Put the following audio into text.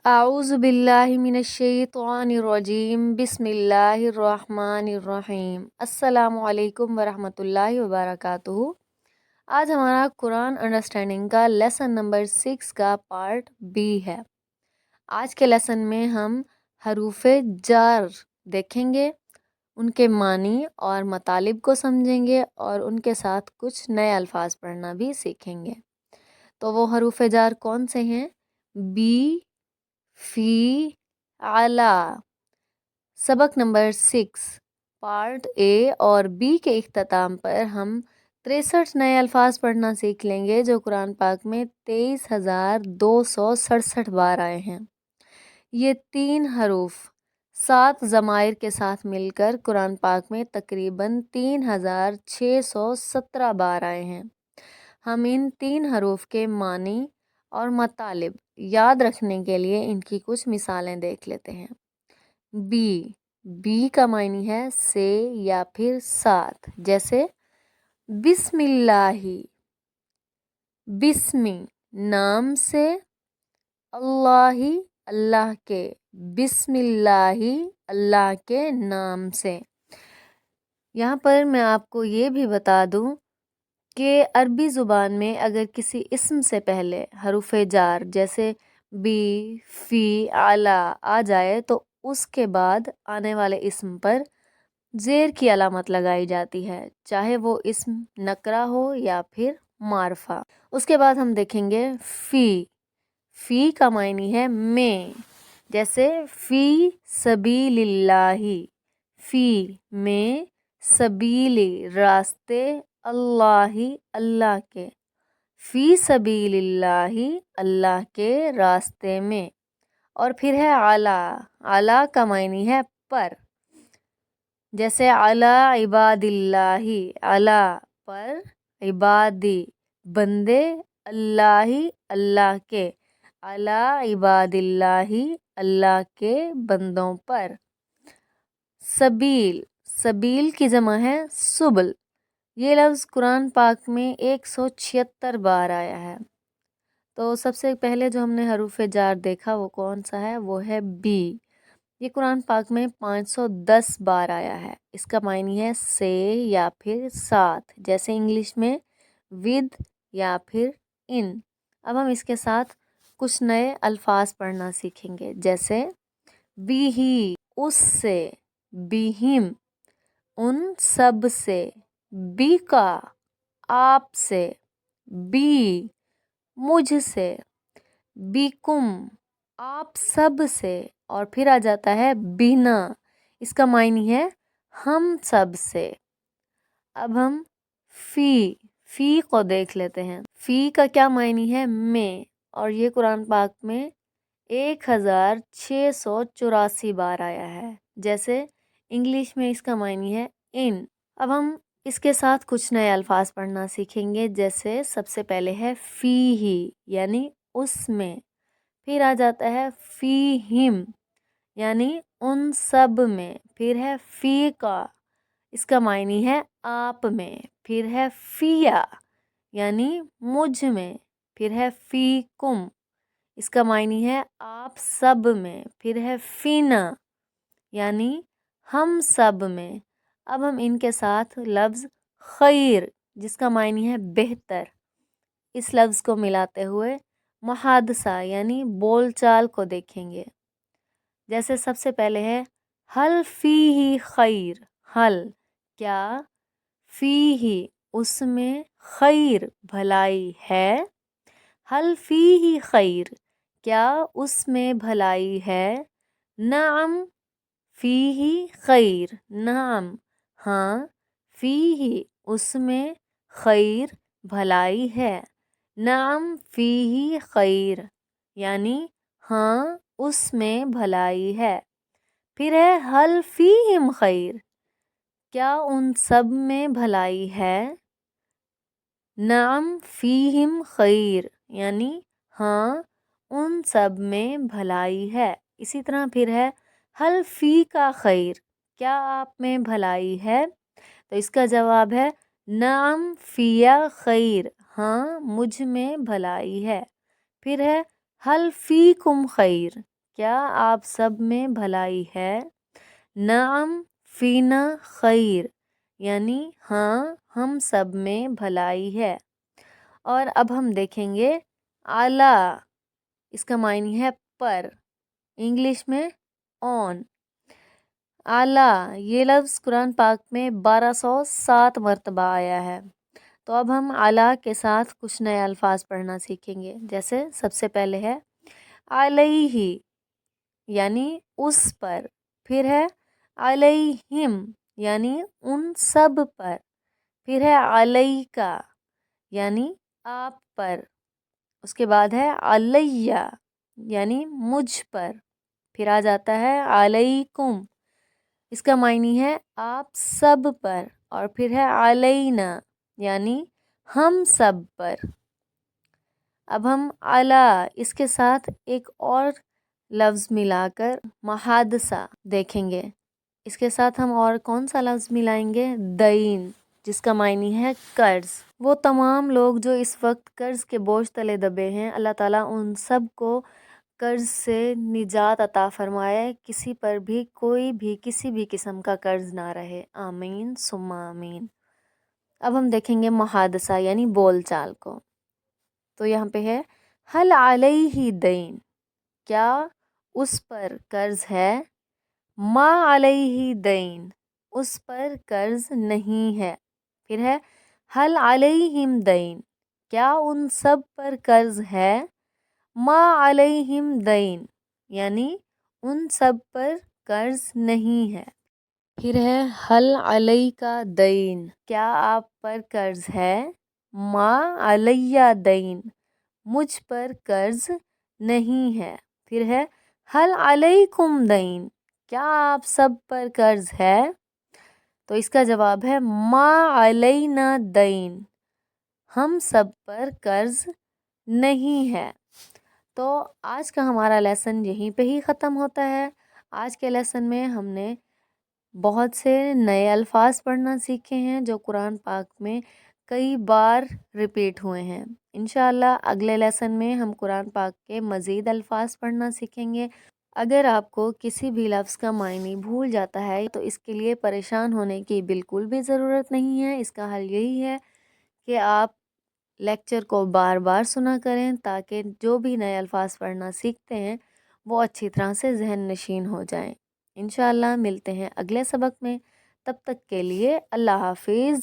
اعوذ باللہ من الشیطان الرجیم بسم اللہ الرحمن الرحیم۔ السلام علیکم ورحمۃ اللہ وبرکاتہ۔ آج ہمارا قرآن انڈرسٹینڈنگ کا لیسن نمبر 6 کا پارٹ بی ہے۔ آج کے لیسن میں ہم حروف جار دیکھیں گے، ان کے معنی اور مطالب کو سمجھیں گے اور ان کے ساتھ کچھ نئے الفاظ پڑھنا بھی سیکھیں گے۔ تو وہ حروف جار کون سے ہیں؟ بی، فی، علا۔ سبق نمبر 6 پارٹ اے اور بی کے اختتام پر ہم 63 نئے الفاظ پڑھنا سیکھ لیں گے جو قرآن پاک میں 23,267 بار آئے ہیں۔ یہ 3 حروف 7 ضمائر کے ساتھ مل کر قرآن پاک میں تقریباً 3,617 بار آئے ہیں۔ ہم ان 3 حروف کے معنی اور مطالب یاد رکھنے کے لیے ان کی کچھ مثالیں دیکھ لیتے ہیں۔ بی کا معنی ہے سے یا پھر ساتھ، جیسے بسم اللہ، بسمی نام سے، اللہ اللہ کے، بسم اللہ اللہ کے نام سے۔ یہاں پر میں آپ کو یہ بھی بتا دوں کہ عربی زبان میں اگر کسی اسم سے پہلے حروف جار جیسے بی، فی، علا آ جائے تو اس کے بعد آنے والے اسم پر زیر کی علامت لگائی جاتی ہے، چاہے وہ اسم نکرہ ہو یا پھر معرفہ۔ اس کے بعد ہم دیکھیں گے فی کا معنی ہے میں، جیسے فی سبیل اللہ، فی میں، سبیلی راستے، اللہ اللہ کے، فی سبیل اللہ اللہ کے راستے میں۔ اور پھر ہے علا کا معنی ہے پر، جیسے علی عباد اللہ، علی پر، عبادی بندے، اللہ اللہ کے، علی عباد اللہ اللہ کے بندوں پر۔ سبیل کی جمع ہے سبل۔ یہ لفظ قرآن پاک میں 176 بار آیا ہے۔ تو سب سے پہلے جو ہم نے حروف جار دیکھا وہ کون سا ہے؟ وہ ہے بی۔ یہ قرآن پاک میں 510 بار آیا ہے۔ اس کا معنی ہے سے یا پھر ساتھ، جیسے انگلش میں ود یا پھر ان۔ اب ہم اس کے ساتھ کچھ نئے الفاظ پڑھنا سیکھیں گے، جیسے بی ہی اس سے، بیہم ان سب سے، بی کا آپ سے، بی مجھ سے، بیکم آپ سب سے، اور پھر آ جاتا ہے بنا، اس کا معنی ہے ہم سب سے۔ اب ہم فی کو دیکھ لیتے ہیں۔ فی کا کیا معنی ہے؟ میں، اور یہ قرآن پاک میں 1,684 بار آیا ہے، جیسے انگلش میں اس کا معنی ہے ان۔ اب ہم اس کے ساتھ کچھ نئے الفاظ پڑھنا سیکھیں گے، جیسے سب سے پہلے ہے فی ہی یعنی اس میں، پھر آ جاتا ہے فی ہم یعنی ان سب میں، پھر ہے فی کا، اس کا معنی ہے آپ میں، پھر ہے فیا یعنی مجھ میں، پھر ہے فی کم، اس کا معنی ہے آپ سب میں، پھر ہے فینا یعنی ہم سب میں۔ اب ہم ان کے ساتھ لفظ خیر جس کا معنی ہے بہتر، اس لفظ کو ملاتے ہوئے محادثہ یعنی بول چال کو دیکھیں گے، جیسے سب سے پہلے ہے حل فیہ خیر، حل کیا، فیہ اس میں، خیر بھلائی ہے، حل فیہ خیر کیا اس میں بھلائی ہے، نعم فیہ خیر، نعم ہاں، فیہ اس میں، خیر بھلائی ہے، نعم فیہ خیر یعنی ہاں اس میں بھلائی ہے۔ پھر ہے حل فیہم خیر کیا ان سب میں بھلائی ہے، نعم فیہم خیر یعنی ہاں ان سب میں بھلائی ہے۔ اسی طرح پھر ہے حل فی کا خیر کیا آپ میں بھلائی ہے، تو اس کا جواب ہے نعم فیا خیر ہاں مجھ میں بھلائی ہے۔ پھر ہے حل فیکم خیر کیا آپ سب میں بھلائی ہے؟ نعم فینا خیر، یعنی ہاں ہم سب میں بھلائی ہے۔ اور اب ہم دیکھیں گے اعلیٰ، اس کا معنی ہے پر، انگلش میں آن۔ اعلیٰ یہ لفظ قرآن پاک میں 1207 مرتبہ آیا ہے۔ تو اب ہم اعلیٰ کے ساتھ کچھ نئے الفاظ پڑھنا سیکھیں گے، جیسے سب سے پہلے ہے علیہ، یعنی اس پر، پھر ہے علیہم، یعنی ان سب پر، پھر ہے علیکا، یعنی آپ پر، اس کے بعد ہے علیہ، یعنی مجھ پر، پھر آ جاتا ہے علیکم، اس کا معنی ہے آپ سب پر، اور پھر ہے علینا، یعنی ہم سب پر۔ اب ہم اعلیٰ اس کے ساتھ ایک اور لفظ ملا کر محادثہ دیکھیں گے۔ اس کے ساتھ ہم اور کون سا لفظ ملائیں گے؟ دین، جس کا معنی ہے قرض۔ وہ تمام لوگ جو اس وقت قرض کے بوجھ تلے دبے ہیں، اللہ تعالیٰ ان سب کو قرض سے نجات عطا فرمائے، کسی پر بھی کوئی بھی کسی بھی قسم کا قرض نہ رہے، آمین ثم آمین۔ اب ہم دیکھیں گے محادثہ یعنی بول چال کو۔ تو یہاں پہ ہے حل علیہ دین، کیا اس پر قرض ہے؟ ما علیہ دین، اس پر قرض نہیں ہے۔ پھر ہے حل علیہم دین، کیا ان سب پر قرض ہے؟ ما علیہم دین، یعنی ان سب پر قرض نہیں ہے۔ پھر ہے حل علیکا دین، کیا آپ پر قرض ہے؟ ما علیہ دین، مجھ پر قرض نہیں ہے۔ پھر ہے حل علیکم دین، کیا آپ سب پر قرض ہے؟ تو اس کا جواب ہے ما علینا دین، ہم سب پر قرض نہیں ہے۔ تو آج کا ہمارا لیسن یہیں پہ ہی ختم ہوتا ہے۔ آج کے لیسن میں ہم نے بہت سے نئے الفاظ پڑھنا سیکھے ہیں جو قرآن پاک میں کئی بار ریپیٹ ہوئے ہیں۔ انشاءاللہ اگلے لیسن میں ہم قرآن پاک کے مزید الفاظ پڑھنا سیکھیں گے۔ اگر آپ کو کسی بھی لفظ کا معنی بھول جاتا ہے تو اس کے لیے پریشان ہونے کی بالکل بھی ضرورت نہیں ہے۔ اس کا حل یہی ہے کہ آپ لیکچر کو بار بار سنا کریں تاکہ جو بھی نئے الفاظ پڑھنا سیکھتے ہیں وہ اچھی طرح سے ذہن نشین ہو جائیں۔ انشاءاللہ ملتے ہیں اگلے سبق میں، تب تک کے لیے اللہ حافظ۔